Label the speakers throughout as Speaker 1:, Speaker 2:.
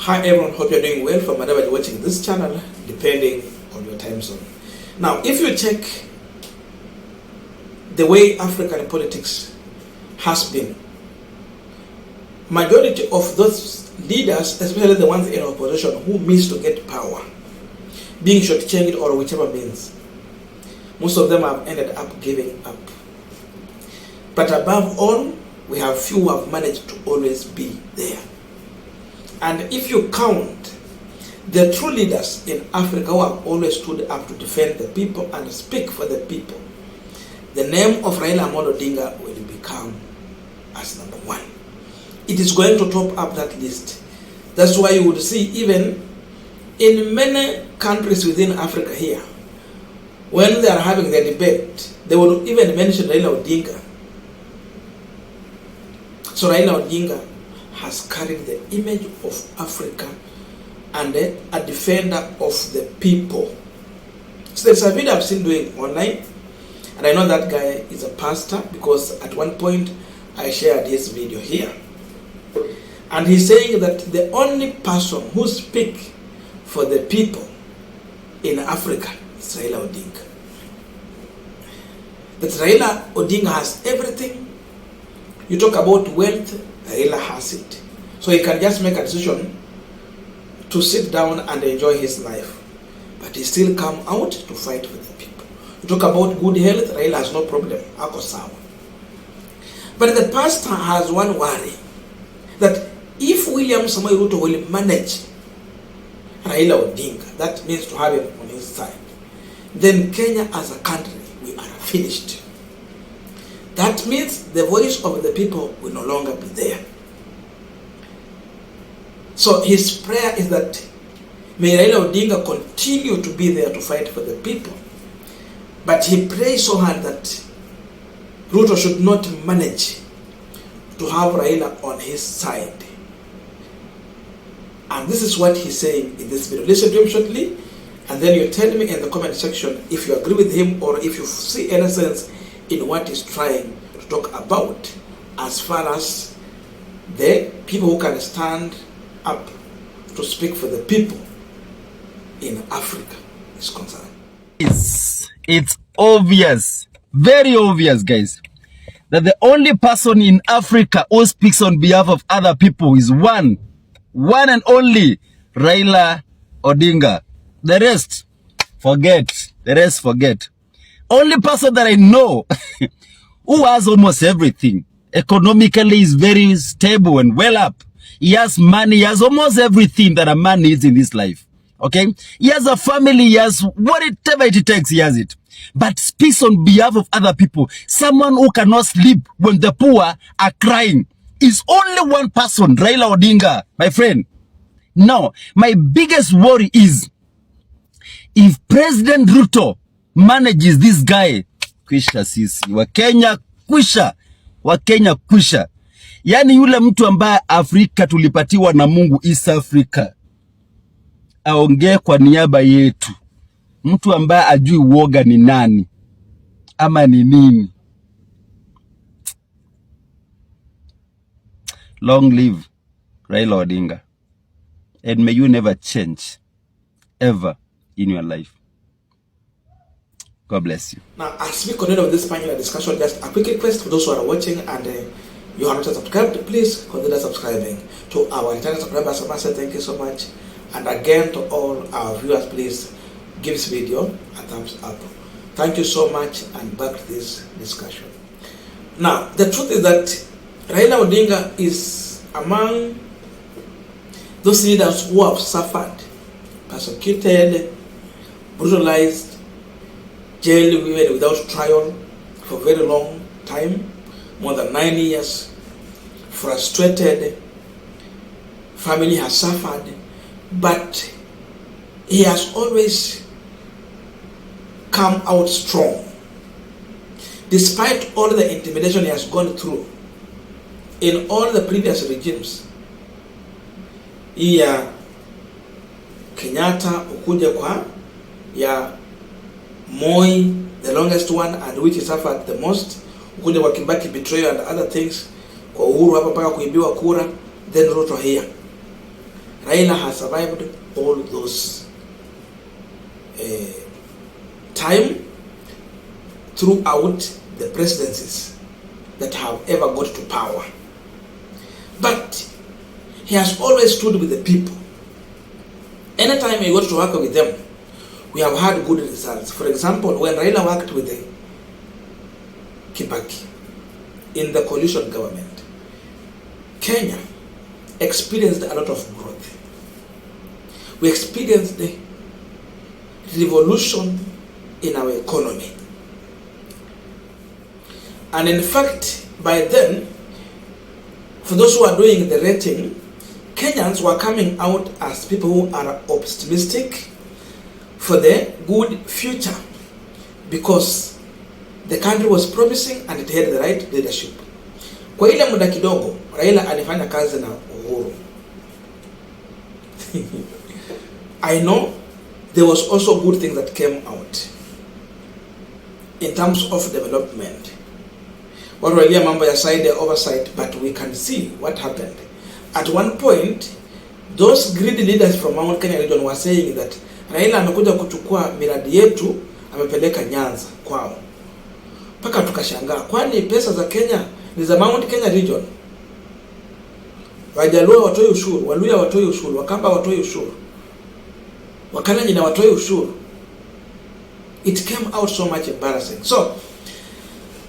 Speaker 1: Hi everyone, hope you're doing well from wherever you're watching this channel, depending on your time zone. Now, if you check the way African politics has been, majority of those leaders, especially the ones in opposition who miss to get power, being shortchanged or whichever means, most of them have ended up giving up. But above all, we have few who have managed to always be there. And if you count the true leaders in Africa who have always stood up to defend the people and speak for the people, the name of Raila Odinga will become as number one. It is going to top up that list. That's why you would see even in many countries within Africa here, when they are having their debate, they will even mention Raila Odinga. So Raila Odinga has carried the image of Africa and a defender of the people. So there's a video I've seen doing online, and I know that guy is a pastor because at one point I shared his video here. And he's saying that the only person who speaks for the people in Africa is Raila Odinga. That Raila Odinga has everything. You talk about wealth, Raila has it. So he can just make a decision to sit down and enjoy his life. But he still come out to fight for the people. You talk about good health, Raila has no problem. Ako sawa. But the pastor has one worry, that if William Samoei Ruto will manage Raila Odinga, that means to have him on his side, then Kenya as a country, we are finished. That means the voice of the people will no longer be there. So his prayer is that may Raila Odinga continue to be there to fight for the people. But he prays so hard that Ruto should not manage to have Raila on his side. And this is what he's saying in this video. Listen to him shortly, and then you tell me in the comment section if you agree with him or if you see any sense in what he's trying to talk about as far as the people who can stand up to speak for the people in Africa is concerned.
Speaker 2: It's obvious, very obvious, guys, that the only person in Africa who speaks on behalf of other people is one and only Raila Odinga. The rest, forget. The rest, forget. Only person that I know who has almost everything. Economically is very stable and well up. He has money, he has almost everything that a man needs in this life. Okay? He has a family, he has whatever it takes, he has it. But speaks on behalf of other people. Someone who cannot sleep when the poor are crying is only one person, Raila Odinga, my friend. Now, my biggest worry is if President Ruto manages this guy, kwisha sisi, Wakenya kwisha, Wakenya kwisha. Yani yule mtu ambaye Afrika tulipatiwa na Mungu, East Africa, aongee kwa niaba yetu. Mtu ambaye ajui uoga ni nani ama ni nini. Long live Raila Odinga, and may you never change ever in your life. God bless you.
Speaker 1: Now, as we continue with this panel discussion, just a quick request for those who are watching and you have not subscribed, please consider subscribing. To our returning subscribers, I must say thank you so much. And again, to all our viewers, please give this video a thumbs up. Thank you so much, and back to this discussion. Now, the truth is that Raila Odinga is among those leaders who have suffered, persecuted, brutalized, jailed women without trial for a very long time, more than 9 years, frustrated, family has suffered, but he has always come out strong. Despite all the intimidation he has gone through in all the previous regimes, ya Kenyatta, ukuja kwa ya Moi, the longest one, and which he suffered the most, ukuja kwa Kibaki betrayal and other things, kwa Uhuru hapa mpaka kuibiwa kura, then Ruto here. Raila has survived all those time throughout the presidencies that have ever got to power. But he has always stood with the people. Anytime he got to work with them, we have had good results. For example, when Raila worked with the Kibaki in the coalition government, Kenya experienced a lot of growth. We experienced the revolution in our economy. And in fact, by then, for those who are doing the rating, Kenyans were coming out as people who are optimistic for the good future, because the country was promising and it had the right leadership. Kwa ile muda kidogo, Raila alifanya kazi na Uhuru. I know there was also good things that came out in terms of development. What really mambo ya side ya oversight, but we can see what happened. At one point, those greedy leaders from Mount Kenya region were saying that Raila amekuja kuchukua miradi yetu, amepeleka Nyanza kwao. Paka tukashangaa, kwani pesa za Kenya ni za Mount Kenya region? Wajaluo watoi ushuru, Waluya watoi ushuru, Wakamba watoi ushuru, Wakalenjin na watoi ushuru. It came out so much embarrassing. So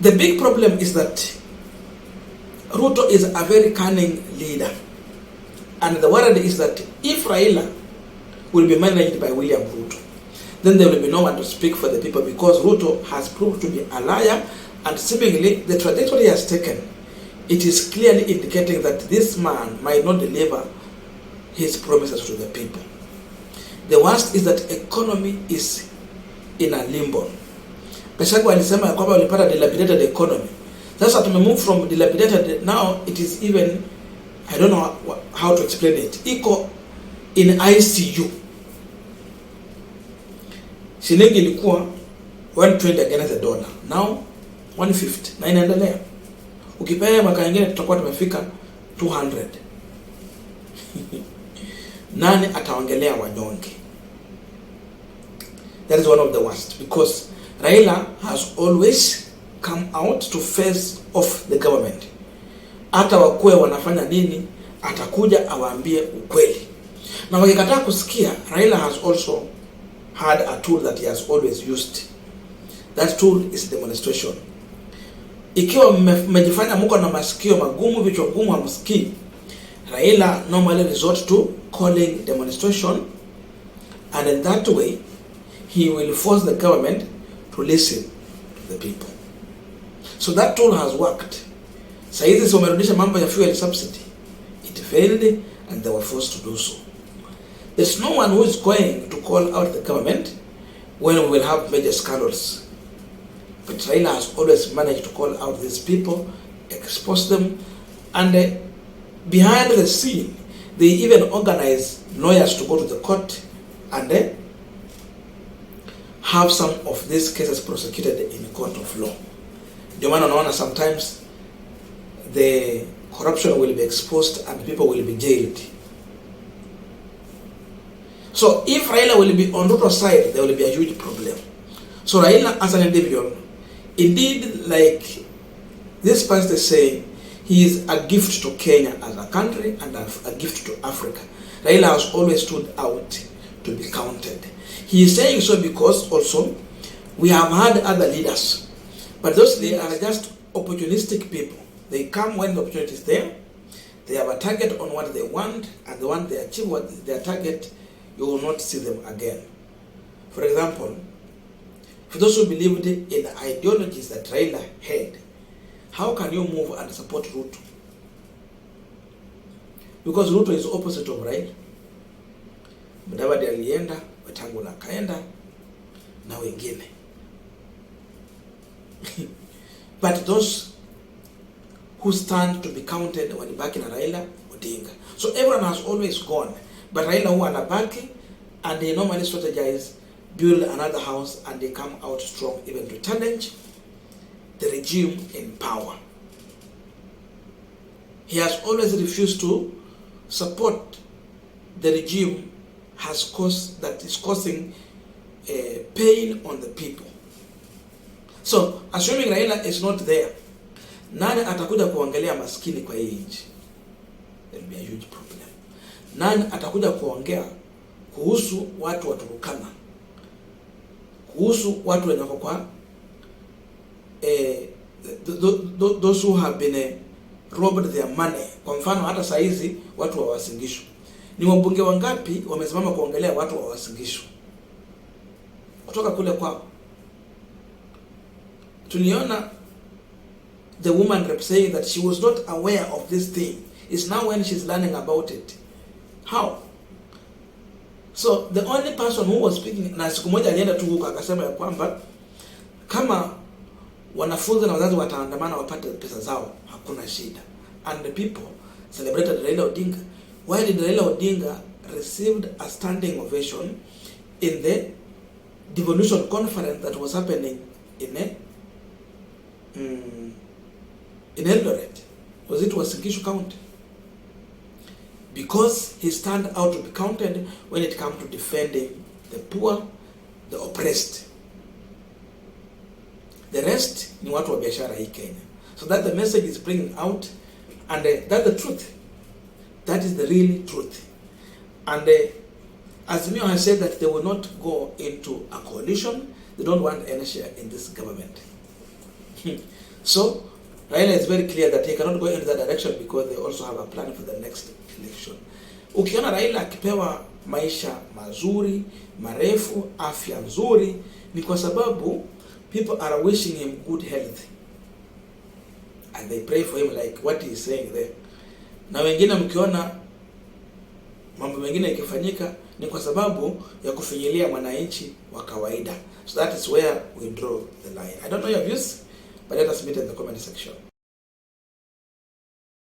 Speaker 1: the big problem is that Ruto is a very cunning leader. And the worry is that if Raila will be managed by William Ruto, then there will be no one to speak for the people, because Ruto has proved to be a liar, and seemingly the trajectory he has taken, it is clearly indicating that this man might not deliver his promises to the people. The worst is that economy is in a limbo. Peshagu alisema ya kwamba walipata dilapidated economy. Sasa tumemove from dilapidated, now it is even, I don't know how to explain it. Iko in ICU. Shilingi ilikuwa 120 against the dollar. Now 150. Na inaendelea. Ukipea mwaka nyingine tutakuwa tumefika 200. Nani ataongelea wanyonge? That is one of the worst, because Raila has always come out to face off the government. Hata wakue wanafanya nini, atakuja awaambie ukweli. Na wakikataa kusikia, Raila has also had a tool that he has always used. That tool is demonstration. Ikiwa mmejifanya mko na masikio magumu, vichwa gumu hamsikii, Raila normally resort to calling demonstration, and in that way he will force the government to listen to the people. So that tool has worked. Saizi wamerudisha mambo ya fuel subsidy. It failed and they were forced to do so. There's no one who is going to call out the government when we will have major scandals. But Raila has always managed to call out these people, expose them, and behind the scene, they even organize lawyers to go to the court and have some of these cases prosecuted in a court of law. The man unaona sometimes the corruption will be exposed and people will be jailed. So if Raila will be on Ruto's side, there will be a huge problem. So Raila as an individual, indeed, like this pastor say, he is a gift to Kenya as a country and a gift to Africa. Raila has always stood out to be counted. He is saying so because also we have had other leaders, but those leaders are just opportunistic people. They come when the opportunity is there. They have a target on what they want, and the one they achieve what their target, you will not see them again. For example, for those who believed in the ideologies that Raila had, how can you move and support Ruto? Because Ruto is opposite of Raila. Mudavadi alienda, Wetangula kaenda, na wengine. But those who stand to be counted walibaki na Raila Odinga. So everyone has always gone. But Raila who anabaki, and they normally strategize, build another house, and they come out strong even to challenge the regime in power. He has always refused to support the regime has caused, that is causing pain on the people. So assuming Raila is not there, nani atakuja kuongelea maskini kwa hii nchi? There will be a huge problem. Nani atakuja kuongea kuhusu watu wa Turkana, kuhusu watu wenye kwa those who have been robbed their money? Kwa mfano hata saa hizi watu wa Uasin Gishu, ni wabunge wangapi wamesimama kuongelea watu wa Uasin Gishu kutoka kule kwao? Tuliona the woman rep saying that she was not aware of this thing. It's now when she's learning about it. How? So the only person who was speaking, na siku moja alienda tu huko akasema ya kwamba kama wanafunzi na wazazi wataandamana wapate pesa zao, hakuna shida. And the people celebrated Raila Odinga. Why did Raila Odinga received a standing ovation in the devolution conference that was happening in Eldoret? Was it Uasin Gishu County? Because he stand out to be counted when it comes to defending the poor, the oppressed. The rest ni watu wa biashara hii Kenya. So that the message is bringing out, and that's the truth. That is the real truth. And Azimio has said that they will not go into a coalition. They don't want any share in this government. So Raila is very clear that he cannot go into that direction because they also have a plan for the next election. Ukiona Raila akipewa maisha mazuri, marefu, afya nzuri, ni kwa sababu people are wishing him good health. And they pray for him like what he is saying there. Na wengine mkiona mambo mengine ikifanyika ni kwa sababu ya kufinyilia mwananchi wa kawaida. So that is where we draw the line. I don't know your views, but let us meet in the comment section.